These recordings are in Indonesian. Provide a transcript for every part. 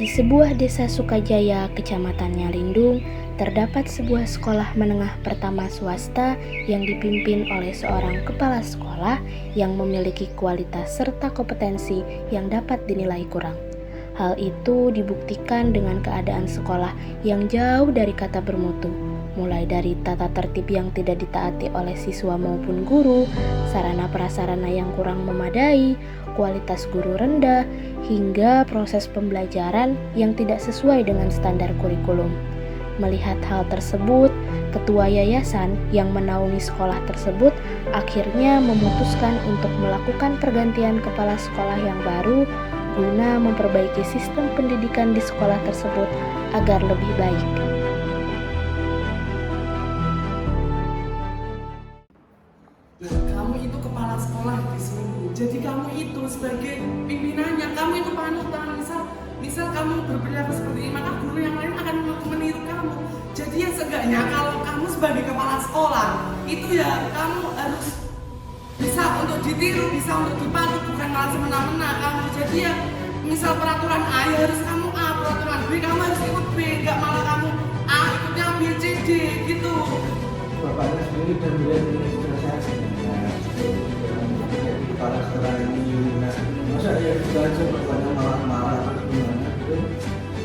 Di sebuah desa Sukajaya, Kecamatan Lindung, terdapat sebuah sekolah menengah pertama swasta yang dipimpin oleh seorang kepala sekolah yang memiliki kualitas serta kompetensi yang dapat dinilai kurang. Hal itu dibuktikan dengan keadaan sekolah yang jauh dari kata bermutu, mulai dari tata tertib yang tidak ditaati oleh siswa maupun guru, sarana prasarana yang kurang memadai, kualitas guru rendah, hingga proses pembelajaran yang tidak sesuai dengan standar kurikulum. Melihat hal tersebut, ketua yayasan yang menaungi sekolah tersebut akhirnya memutuskan untuk melakukan pergantian kepala sekolah yang baru guna memperbaiki sistem pendidikan di sekolah tersebut agar lebih baik. Kamu itu kepala sekolah di sini, jadi kamu itu sebagai pimpinannya, kamu itu panutan. Misal kamu berperilaku seperti ini, maka guru yang lain akan meniru kamu. Jadi ya seenggaknya kalau kamu sebagai kepala sekolah itu ya kamu harus bisa untuk ditiru, bisa untuk dipatu, bukan malah semena-mena kamu. Jadi ya misal peraturan A ya harus kamu A, peraturan B kamu harus ikut B, nggak malah kamu A ikutnya B, C, D gitu. Bapaknya sendiri dan melihat ini sudah saya sebenarnya jadi kepala sekolah ini masa dia bisa aja bapaknya marah-marah atau gimana gitu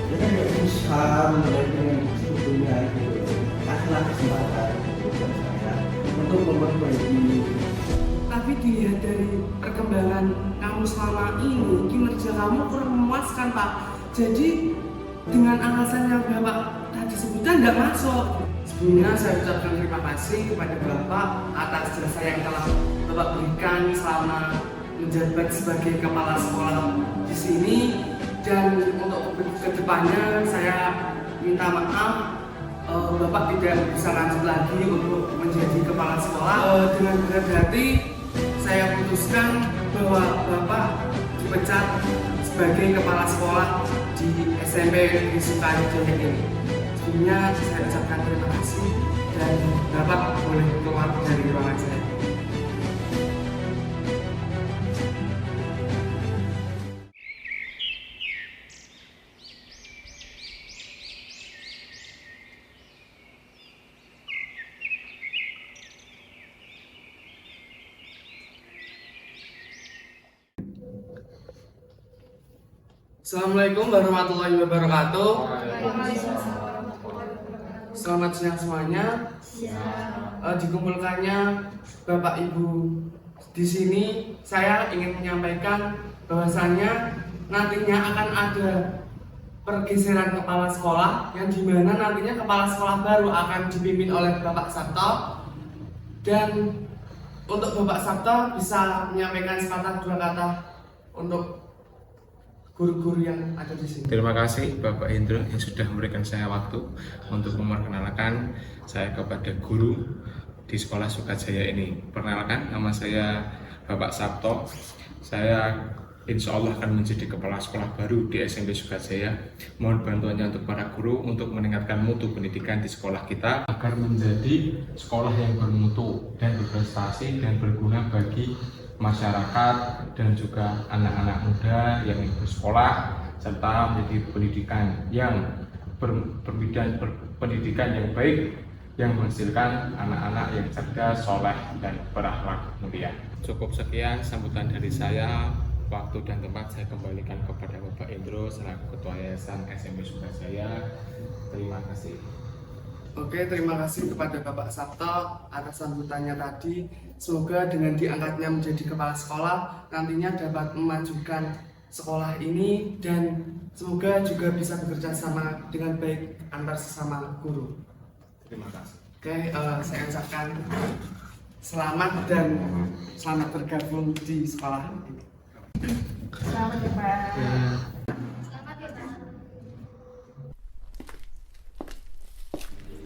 dia kan nggak bisa melihat dengan sebetulnya gitu kasihlah kesempatan gitu buat saya untuk memperbaiki. Tapi dilihat dari perkembangan kamu selama ini, kinerja kamu kurang memuaskan, Pak. Jadi dengan alasan yang Bapak tadi sebutkan tidak masuk. Sebelumnya saya ucapkan terima kasih kepada Bapak atas jasa yang telah Bapak berikan selama menjabat sebagai kepala sekolah di sini. Dan untuk kedepannya saya minta maaf, Bapak tidak bisa lanjut lagi untuk menjadi kepala sekolah. Dengan berat hati saya putuskan bahwa Bapak dipecat sebagai kepala sekolah di SMP Negeri Sukajaya ini. Sebelumnya saya ucapkan terima kasih dan Bapak boleh keluar dari ruangan saya. Assalamualaikum warahmatullahi wabarakatuh. Selamat siang semuanya. Dikumpulkannya Bapak Ibu di sini, saya ingin menyampaikan bahwasannya nantinya akan ada pergeseran kepala sekolah yang dimana nantinya kepala sekolah baru akan dipimpin oleh Bapak Sabto. Dan untuk Bapak Sabto bisa menyampaikan sepatah dua kata untuk guru-guru yang ada di sini. Terima kasih Bapak Hendro yang sudah memberikan saya waktu untuk memperkenalkan saya kepada guru di sekolah Sukajaya ini. Perkenalkan, nama saya Bapak Sabto. Saya insya Allah akan menjadi kepala sekolah baru di SMP Sukajaya. Mohon bantuannya untuk para guru untuk meningkatkan mutu pendidikan di sekolah kita agar menjadi sekolah yang bermutu dan berprestasi dan berguna bagi masyarakat dan juga anak-anak muda yang bersekolah serta menjadi pendidikan yang pendidikan yang baik yang menghasilkan anak-anak yang cerdas, soleh dan berakhlak mulia. Cukup sekian sambutan dari saya. Waktu dan tempat saya kembalikan kepada Bapak Indro selaku Ketua Yayasan SMP Sukajaya. Terima kasih. Oke, terima kasih kepada Bapak Sabto atas sambutannya tadi. Semoga dengan diangkatnya menjadi kepala sekolah nantinya dapat memajukan sekolah ini dan semoga juga bisa bekerja sama dengan baik antar sesama guru. Terima kasih. Oke, saya ucapkan selamat dan selamat bergabung di sekolah ini. Selamat ya Pak.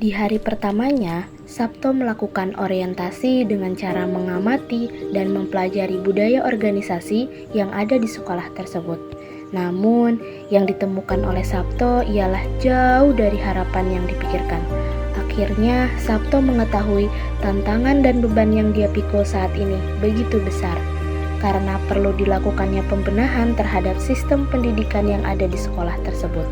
Di hari pertamanya, Sabto melakukan orientasi dengan cara mengamati dan mempelajari budaya organisasi yang ada di sekolah tersebut. Namun, yang ditemukan oleh Sabto ialah jauh dari harapan yang dipikirkan. Akhirnya, Sabto mengetahui tantangan dan beban yang dia pikul saat ini begitu besar. karena perlu dilakukannya pembenahan terhadap sistem pendidikan yang ada di sekolah tersebut.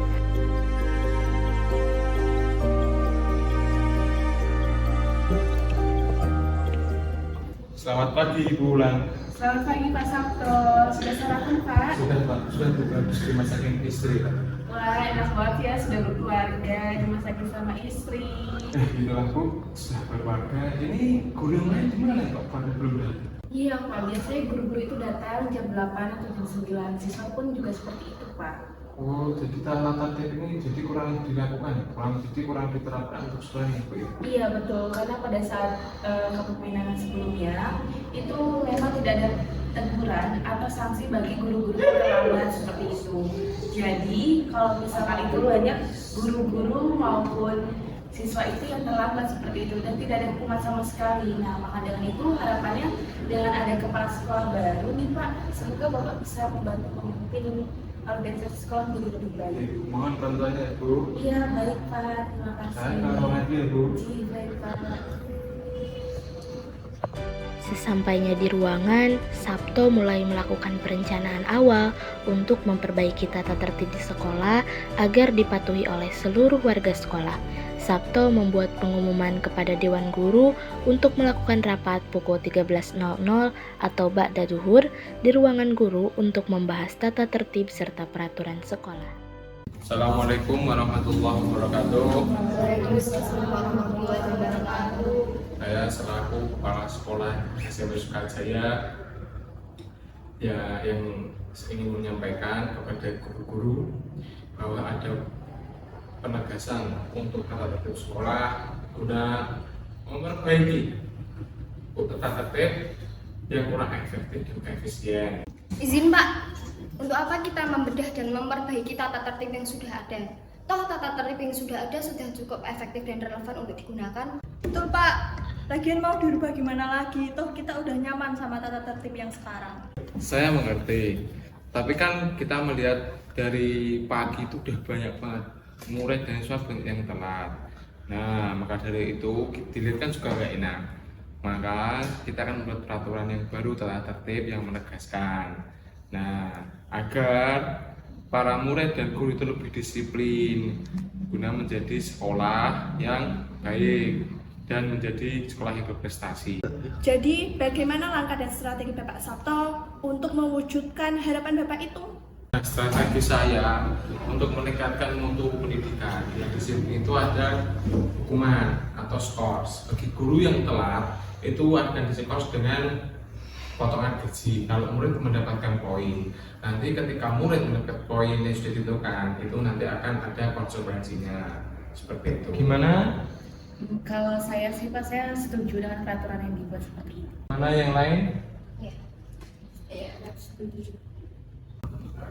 Selamat pagi Ibu Ulan. Selamat pagi Pak Sabto. Sudah sarapan Pak? Sudah Pak, sudah habis dimasakin istri Pak. Wah enak banget ya, sudah berkeluarga, dimasakin sama istri. Itulah Bu, sudah berkeluarga. Ini guru yang lain gimana Pak? Pada belum datang. Iya Pak, biasanya guru-guru itu datang jam 8 atau jam 9. Siswa pun juga seperti itu Pak. Oh, jadi tata tertib ini jadi kurang dilakukan, kurang diterapkan untuk sekolah ini Bu ya? Iya betul, karena pada saat kepemimpinan sebelumnya itu memang tidak ada teguran atau sanksi bagi guru-guru yang terlambat seperti itu. Jadi kalau misalkan itu banyak guru-guru maupun siswa itu yang terlambat seperti itu dan tidak ada hukuman sama sekali. Nah maka dengan itu harapannya dengan ada kepala sekolah baru nih Pak, semoga Bapak bisa membantu memimpin organisasi sekolah menjadi lebih baik. Mohon bantuannya Bu. Iya baik Pak, terima kasih. Saya kalau lagi ya Bu. Iya baik Pak. Sesampainya di ruangan, Sabto mulai melakukan perencanaan awal untuk memperbaiki tata tertib di sekolah agar dipatuhi oleh seluruh warga sekolah. Sabto membuat pengumuman kepada Dewan Guru untuk melakukan rapat pukul 13.00 atau ba'da zuhur di ruangan guru untuk membahas tata tertib serta peraturan sekolah. Assalamualaikum warahmatullahi wabarakatuh. Waalaikumsalam warahmatullahi wabarakatuh. Saya selaku kepala sekolah SMP Sukajaya ya yang ingin menyampaikan kepada guru-guru bahwa ada penegasan untuk tata tertib sekolah guna memperbaiki tata tertib yang kurang efektif dan efisien. Izin Pak, untuk apa kita membedah dan memperbaiki tata tertib yang sudah ada? Toh tata tertib yang sudah ada sudah cukup efektif dan relevan untuk digunakan. Betul Pak, lagian mau dirubah gimana lagi, toh kita udah nyaman sama tata tertib yang sekarang. Saya mengerti, tapi kan kita melihat dari pagi itu udah banyak banget murid dan siswa yang telat. Nah, maka dari itu dilihat kan juga nggak enak. Maka kita akan membuat peraturan yang baru tata tertib yang menegaskan. Nah, agar para murid dan guru itu lebih disiplin guna menjadi sekolah yang baik dan menjadi sekolah yang berprestasi. Jadi bagaimana langkah dan strategi Bapak Sabto untuk mewujudkan harapan Bapak itu? Nah, strategi saya untuk meningkatkan mutu pendidikan yang di sini itu ada hukuman atau skors. Bagi guru yang telat itu akan diskors dengan potongan gaji. Kalau murid mendapatkan poin, nanti ketika murid mendapat poin yang sudah ditentukan itu nanti akan ada konsekuensinya seperti itu. Gimana? Kalau saya sih Pak, saya setuju dengan peraturan yang dibuat seperti itu. Mana yang lain? Iya, setuju.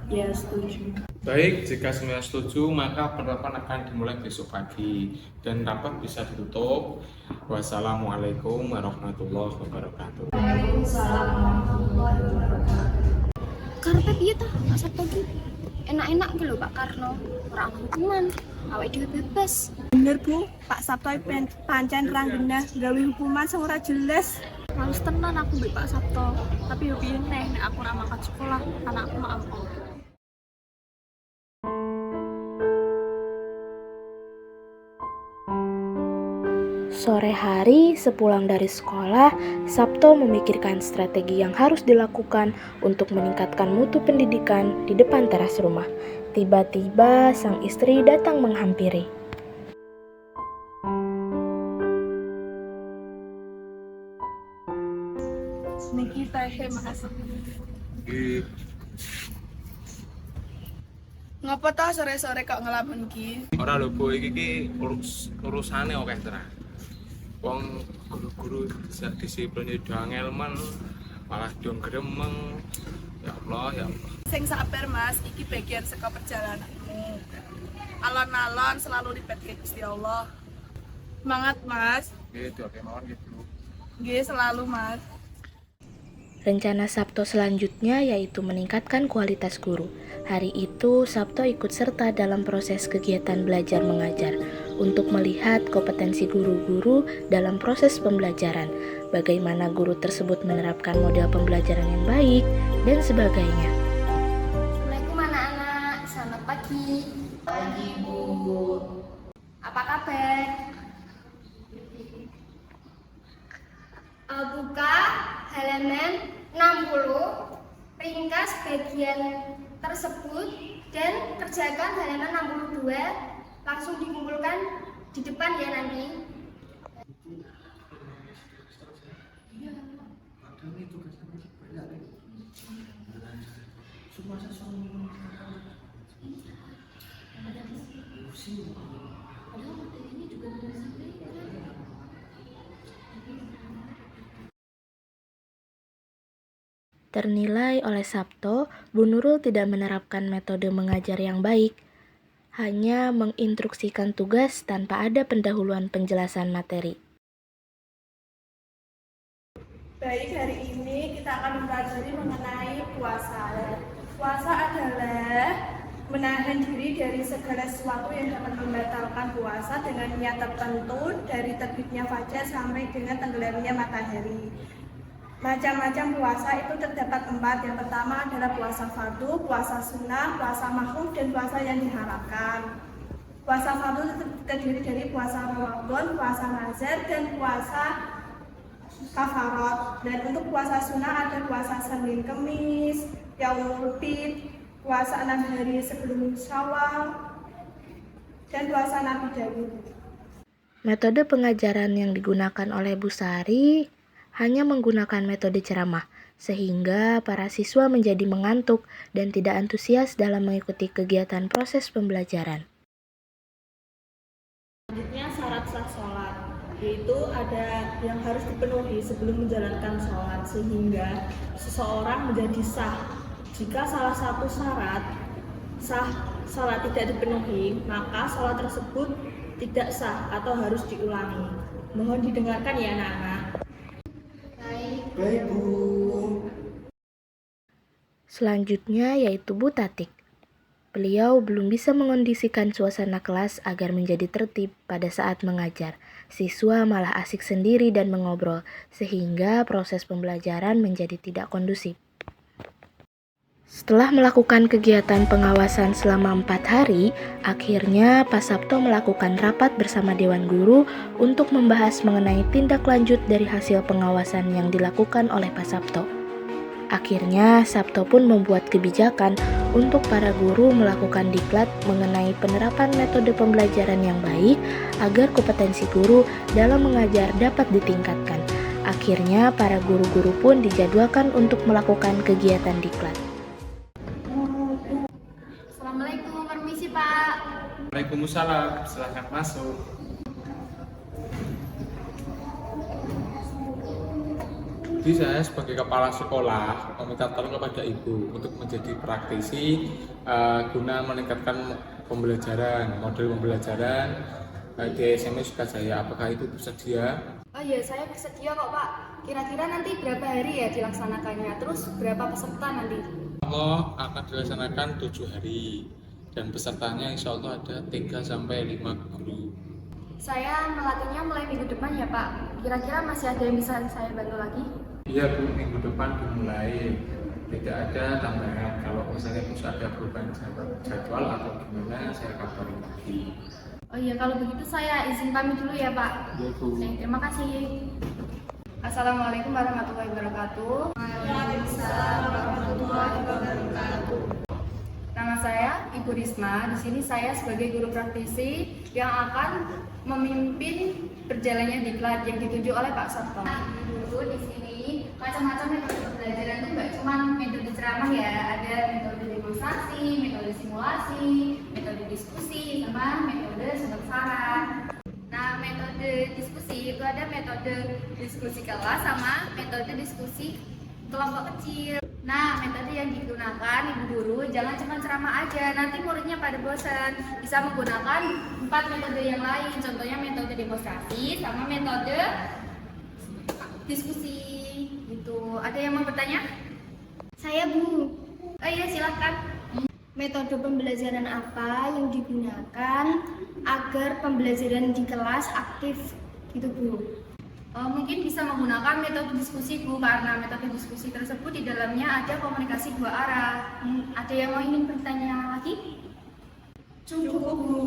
Ya setuju. Baik, jika semuanya setuju, maka penerapan akan dimulai besok pagi dan rapat bisa ditutup. Wassalamualaikum warahmatullahi wabarakatuh. Waalaikumsalam warahmatullahi wabarakatuh. Karena piye ta Pak Sabto ki? Enak-enak ki lho Pak Karno, ora ana hukuman, awake dhewe bebas. Bener Bu, Pak Sabto pancen ranggenah gawe hukuman sing ora jelas. Males tenan aku mbek Pak Sabto, tapi yo piye neh nek aku ora mangkat sekolah, anakku mak apa. Sore hari, sepulang dari sekolah, Sabto memikirkan strategi yang harus dilakukan untuk meningkatkan mutu pendidikan di depan teras rumah. Tiba-tiba, sang istri datang menghampiri. Nikita, makasih. Ngapa ta sore-sore kok ngelamun ki? Ora lho Bu, iki urusane akeh tenan. Wong guru-guru disiplin do angel men, malah do gremeng. Ya Allah, ya Allah. Sing sabar Mas, iki bagian saka perjalananmu. Alon-alon selalu dipetke Gusti Allah. Semangat Mas. Nggih, doake mawon nggih Bu. Nggih selalu Mas. Rencana Sabto selanjutnya yaitu meningkatkan kualitas guru. Hari itu, Sabto ikut serta dalam proses kegiatan belajar mengajar. untuk melihat kompetensi guru-guru dalam proses pembelajaran, bagaimana guru tersebut menerapkan model pembelajaran yang baik, dan sebagainya. Assalamualaikum anak-anak, selamat pagi. Pagi Bu. Apa kabar? Buka halaman 60, ringkas bagian tersebut dan kerjakan halaman 62, langsung dikumpulkan di depan ya nanti. Ternilai oleh Sabto, Bu Nurul tidak menerapkan metode mengajar yang baik, hanya menginstruksikan tugas tanpa ada pendahuluan penjelasan materi. Baik, hari ini kita akan mempelajari mengenai puasa. Puasa adalah menahan diri dari segala sesuatu yang dapat membatalkan puasa dengan niat tertentu dari terbitnya fajar sampai dengan tenggelamnya matahari. Macam-macam puasa itu terdapat 4. Yang pertama adalah puasa fardu, puasa sunnah, puasa makruh, dan puasa yang diharapkan. Puasa fardu terdiri dari puasa Ramadan, puasa nazar, dan puasa kafarat. Dan untuk puasa sunnah ada puasa Senin Kemis, Yaumul Bid, puasa 6 hari sebelum Syawal, dan puasa Nabi Daud. Metode pengajaran yang digunakan oleh Bu Sari hanya menggunakan metode ceramah, sehingga para siswa menjadi mengantuk dan tidak antusias dalam mengikuti kegiatan proses pembelajaran. Selanjutnya syarat sah sholat, yaitu ada yang harus dipenuhi sebelum menjalankan sholat, sehingga seseorang menjadi sah. Jika salah satu syarat sah sholat tidak dipenuhi, maka sholat tersebut tidak sah atau harus diulangi. Mohon didengarkan ya anak-anak. Baik Bu. Selanjutnya yaitu Bu Tatik. Beliau belum bisa mengondisikan suasana kelas agar menjadi tertib pada saat mengajar. Siswa malah asik sendiri dan mengobrol, sehingga proses pembelajaran menjadi tidak kondusif. Setelah melakukan kegiatan pengawasan selama 4 hari, akhirnya Pak Sabto melakukan rapat bersama Dewan Guru untuk membahas mengenai tindak lanjut dari hasil pengawasan yang dilakukan oleh Pak Sabto. Akhirnya, Sabto pun membuat kebijakan untuk para guru melakukan diklat mengenai penerapan metode pembelajaran yang baik agar kompetensi guru dalam mengajar dapat ditingkatkan. Akhirnya, para guru-guru pun dijadwalkan untuk melakukan kegiatan diklat. Assalamualaikum, permisi Pak. Waalaikumsalam, silahkan masuk. Jadi saya sebagai kepala sekolah meminta tolong kepada Ibu untuk menjadi praktisi guna meningkatkan pembelajaran, model pembelajaran di SMA Sukajaya. Apakah Ibu bersedia? Oh iya, saya bersedia kok Pak. Kira-kira nanti berapa hari ya dilaksanakannya? Terus berapa peserta nanti? Allah akan dilaksanakan 7 hari dan pesertanya insya Allah ada 3-5 guru. Saya melatihnya mulai minggu depan ya Pak. Kira-kira masih ada yang bisa saya bantu lagi? Iya Bu, minggu depan dimulai. Tidak ada tambahan. Kalau misalnya bisa ada perubahan jadwal atau gimana, saya kabarin lagi. Oh iya, kalau begitu saya izin pamit dulu ya Pak. Iya Bu. Terima kasih. Assalamualaikum warahmatullahi wabarakatuh. Waalaikumsalam warahmatullahi wabarakatuh. Nama saya Ibu Risma. Di sini saya sebagai guru praktisi yang akan memimpin berjalannya diklat yang dituju oleh Pak Sabto. Dulu di sini macam-macam metode pembelajaran itu nggak cuma metode ceramah ya, ada metode demonstrasi, metode simulasi, metode diskusi, sama metode sumber saran. Nah, metode diskusi itu ada metode diskusi kelas sama metode diskusi kelompok kecil. Nah, metode yang digunakan Ibu Guru jangan cuma ceramah aja, nanti muridnya pada bosan. Bisa menggunakan 4 metode yang lain, contohnya metode demonstrasi sama metode diskusi. Gitu. Ada yang mau bertanya? Saya Bu. Oh iya, silakan. Metode pembelajaran apa yang digunakan agar pembelajaran di kelas aktif gitu Bu. Mungkin bisa menggunakan metode diskusi Bu, karena metode diskusi tersebut di dalamnya ada komunikasi dua arah. Ada yang mau ingin bertanya lagi? Cukup Bu.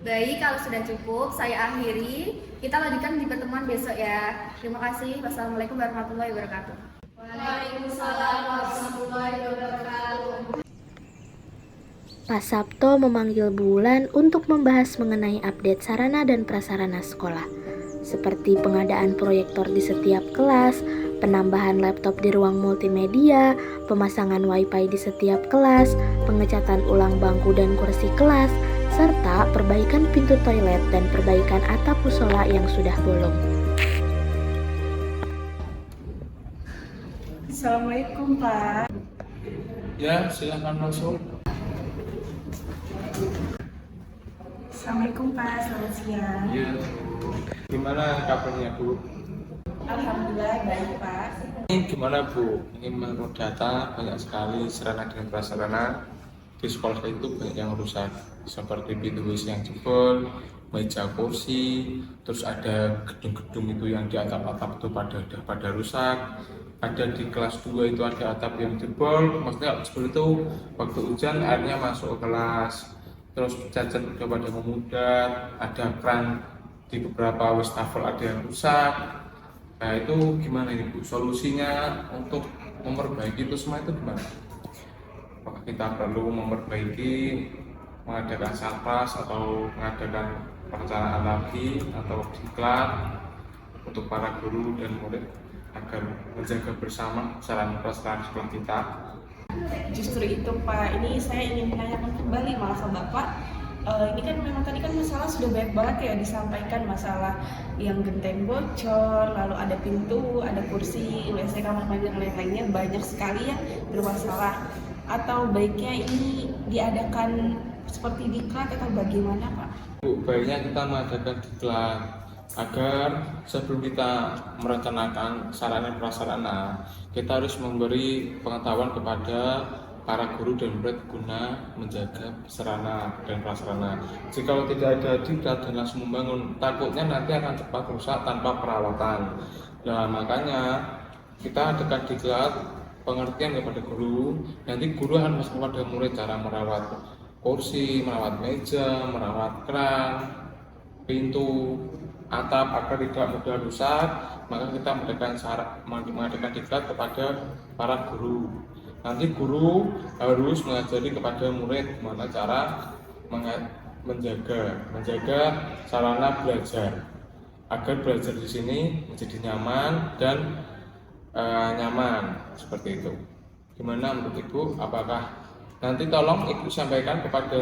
Baik, kalau sudah cukup, saya akhiri. Kita lanjutkan di pertemuan besok ya. Terima kasih. Wassalamualaikum warahmatullahi wabarakatuh. Waalaikumsalam warahmatullahi wabarakatuh. Pak Sabto memanggil Bu Wulan untuk membahas mengenai update sarana dan prasarana sekolah, seperti pengadaan proyektor di setiap kelas, penambahan laptop di ruang multimedia, pemasangan wifi di setiap kelas, pengecatan ulang bangku dan kursi kelas, serta perbaikan pintu toilet dan perbaikan atap musola yang sudah bolong. Assalamualaikum Pak. Ya, silahkan masuk. Assalamualaikum Pak, selamat siang. Ya. Gimana kabarnya Bu? Alhamdulillah baik Pak. Ini gimana Bu? Ini menurut data banyak sekali sarana dan prasarana di sekolah itu banyak yang rusak, seperti pintu WC yang jebol, meja kursi, terus ada gedung-gedung itu yang di atap-atap itu pada rusak. Ada di kelas 2 itu ada atap yang jebol, maksudnya jebol itu waktu hujan airnya masuk ke kelas. Terus cacat udah pada memudar, ada keran di beberapa wastafel ada yang rusak. Nah itu gimana ini Bu? Solusinya untuk memperbaiki itu semua itu gimana? Apakah kita perlu memperbaiki, mengadakan satpas atau mengadakan perencanaan lagi atau diklat untuk para guru dan murid agar menjaga bersama sarana prasarana sekolah kita? Justru itu Pak, ini saya ingin menanyakan kembali malah ke Bapak. Ini kan memang tadi kan masalah sudah banyak banget ya disampaikan, masalah yang genteng bocor, lalu ada pintu, ada kursi, WC, kamar mandi dan lain-lainnya banyak sekali yang bermasalah. Atau baiknya ini diadakan seperti diklat atau bagaimana Pak? Bu, baiknya kita mengadakan diklat agar sebelum kita merencanakan sarana prasarana, kita harus memberi pengetahuan kepada para guru dan murid guna menjaga sarana dan prasarana. Jika tidak ada diklat dan langsung membangun, takutnya nanti akan cepat rusak tanpa perawatan. Nah makanya kita adakan diklat pengertian kepada guru, nanti guru akan masuk kepada murid cara merawat kursi, merawat meja, merawat keran, pintu, atap agar tidak mudah rusak. Maka kita mengadakan diklat kepada para guru. Nanti guru harus mengajari kepada murid bagaimana cara menjaga sarana belajar agar belajar di sini menjadi nyaman dan nyaman seperti itu. Gimana menurut Ibu? Apakah nanti tolong Ibu sampaikan kepada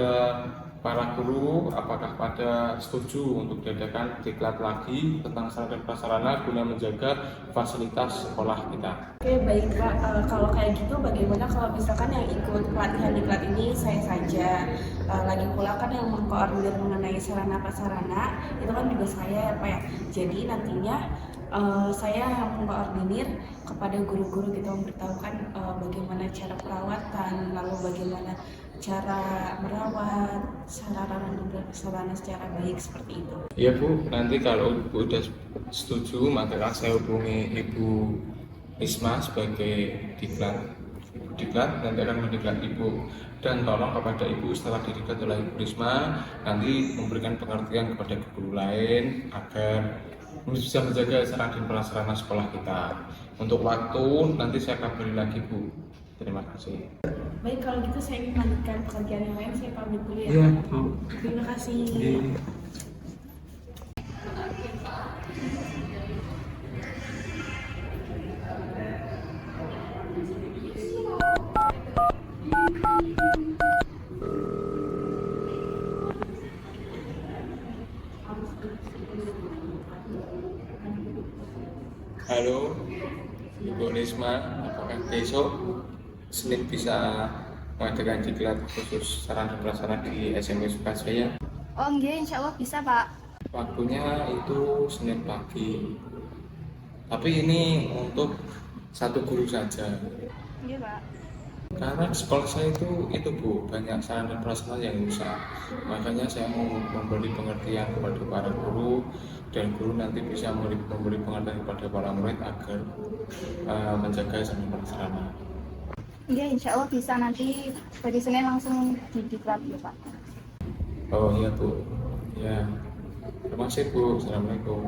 para guru apakah pada setuju untuk diadakan diklat lagi tentang sarana dan prasarana guna menjaga fasilitas sekolah kita? Oke baik Pak, kalau kayak gitu bagaimana kalau misalkan yang ikut pelatihan diklat ini saya saja, lagi pula kan yang mengkoordinir mengenai sarana prasarana itu kan juga saya ya Pak ya. Jadi nantinya saya yang mengkoordinir kepada guru-guru kita memberitahukan bagaimana cara perawatan, lalu bagaimana cara merawat sarana dan prasarana secara baik seperti itu. Iya Bu, nanti kalau Ibu sudah setuju maka saya hubungi Ibu Risma sebagai diklat nanti akan mendiklat Ibu, dan tolong kepada Ibu setelah didiklat oleh Ibu Risma nanti memberikan pengertian kepada guru lain agar bisa menjaga sarana dan prasarana sekolah kita. Untuk waktu nanti saya kabari lagi Bu. Terima kasih. Baik, kalau gitu saya ingin melanjutkan pekerjaan yang lain, saya pamit dulu ya. Iya Bu. Terima kasih. Iya. Halo, Ibu Risma, apakah besok Senin bisa mengadakan diklat khusus sarana dan prasarana di SMP Sukajaya? Oh enggak, insya Allah bisa Pak. Waktunya itu Senin pagi. Tapi ini untuk satu guru saja. Iya Pak. Karena di sekolah saya itu Bu, banyak sarana dan prasarana yang rusak. Makanya saya mau memberi pengertian kepada para guru, dan guru nanti bisa memberi pengertian kepada para murid agar menjaga sarana dan prasarana. Iya, insya Allah bisa nanti dari Senin langsung didiklat ya Pak. Oh iya Bu, ya. Terima kasih Bu. Assalamualaikum.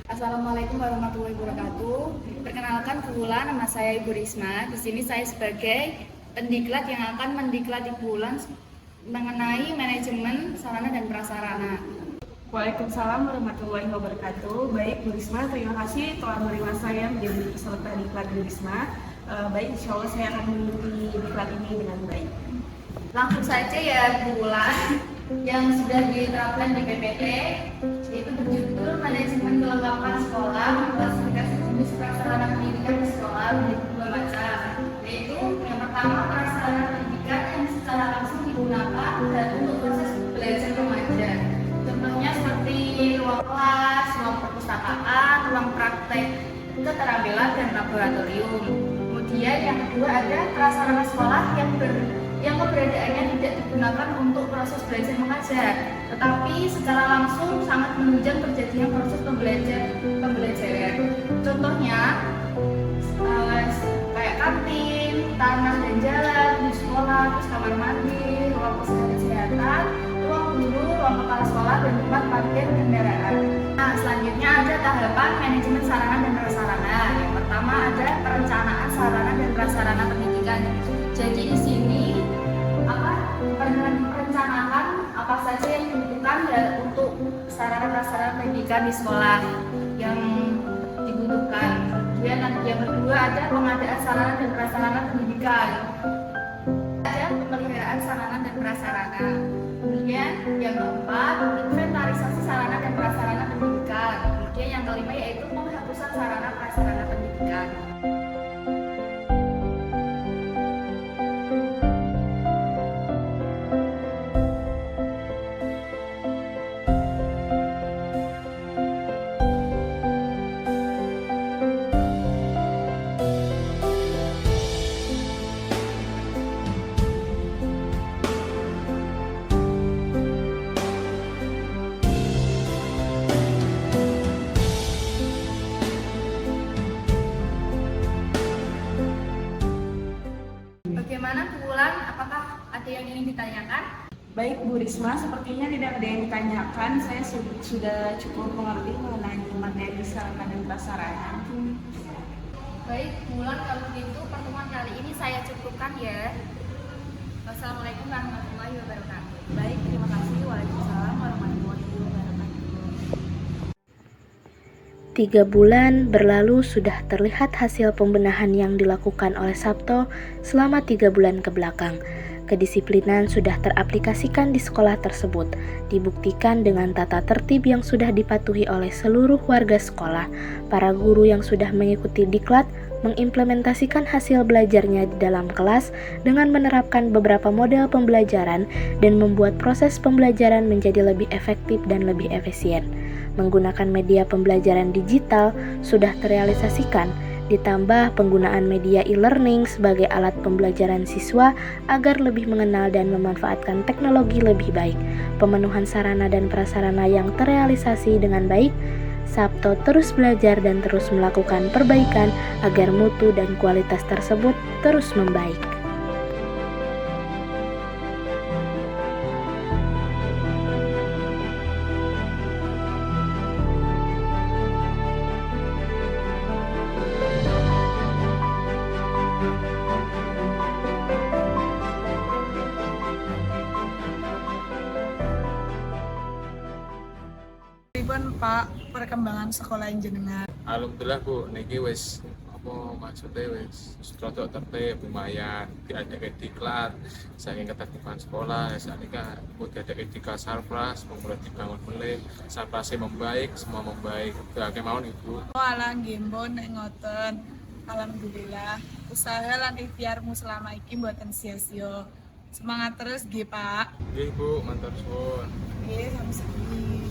Assalamualaikum warahmatullahi wabarakatuh. Perkenalkan pula nama saya Ibu Risma. Di sini saya sebagai pendiklat yang akan mendiklati bulan mengenai manajemen sarana dan prasarana. Waalaikumsalam warahmatullahi wabarakatuh. Baik Bu Risma, terima kasih telah menerima saya menjadi peserta diklat Bu Risma. Baik, insya Allah saya akan mengikuti diklat ini dengan baik. Langsung saja ya bulan yang sudah diterapkan di PPT, yaitu berjudul manajemen kelengkapan sekolah, klasifikasi jenis prasarana pendidikan di sekolah menjadi dua macam, yaitu yang pertama prasarana pendidikan yang secara langsung digunakan dan untuk proses belajar remaja. Contohnya seperti ruang kelas, ruang perpustakaan, ruang praktek keterampilan dan laboratorium. Kemudian yang kedua ada prasarana sekolah yang keberadaannya tidak digunakan untuk proses belajar mengajar, tetapi secara langsung sangat menunjang terjadinya proses pembelajaran. Contohnya kayak kantin, tanah dan jalan di sekolah, terus kamar mandi, ruang kesehatan, ruang guru, ruang kepala sekolah, dan tempat parkir kendaraan. Nah, selanjutnya ada tahapan manajemen sarana dan prasarana. Yang pertama ada perencanaan sarana dan prasarana pendidikan. Jadi di sini merencanakan apa saja yang dibutuhkan untuk sarana prasarana pendidikan di sekolah yang dibutuhkan. Kemudian yang kedua ada pengadaan sarana dan prasarana pendidikan. Ada pemeliharaan sarana dan prasarana. Kemudian yang keempat inventarisasi sarana dan prasarana pendidikan. Kemudian yang kelima yaitu penghapusan sarana prasarana pendidikan. Bagaimana bulan? Apakah ada yang ingin ditanyakan? Baik Bu Risma, sepertinya tidak ada yang ditanyakan. Saya sudah cukup mengerti mengenai materi sarana dan prasarana. Baik, bulan kalau begitu pertemuan kali ini saya cukupkan ya. Wassalamualaikum warahmatullahi wabarakatuh. Baik, terima kasih. Waalaikumsalam warahmatullahi wabarakatuh. 3 bulan berlalu sudah terlihat hasil pembenahan yang dilakukan oleh Sabto selama 3 bulan ke belakang. Kedisiplinan sudah teraplikasikan di sekolah tersebut, dibuktikan dengan tata tertib yang sudah dipatuhi oleh seluruh warga sekolah. Para guru yang sudah mengikuti diklat mengimplementasikan hasil belajarnya di dalam kelas dengan menerapkan beberapa model pembelajaran dan membuat proses pembelajaran menjadi lebih efektif dan lebih efisien. Menggunakan media pembelajaran digital sudah terrealisasikan, ditambah penggunaan media e-learning sebagai alat pembelajaran siswa agar lebih mengenal dan memanfaatkan teknologi lebih baik. Pemenuhan sarana dan prasarana yang terrealisasi dengan baik, Sabto terus belajar dan terus melakukan perbaikan agar mutu dan kualitas tersebut terus membaik. Pak, perkembangan sekolah jenengan. Alhamdulillah Bu, niki wis apa maksudnya wis rodok tertib lumayan diadakan diklat saking ketertiban sekolah saat ini kan udah ada etika sarpras mulai dibangun mulai sarprasnya membaik semua membaik kayak mau ibu. Ala gembon nek ngoten. Alhamdulillah usaha lan ikhtiarmu selama iki mboten sia-sia. Semangat terus nggih Pak. Nggih Bu, matur suwun. Nggih, sami-sami.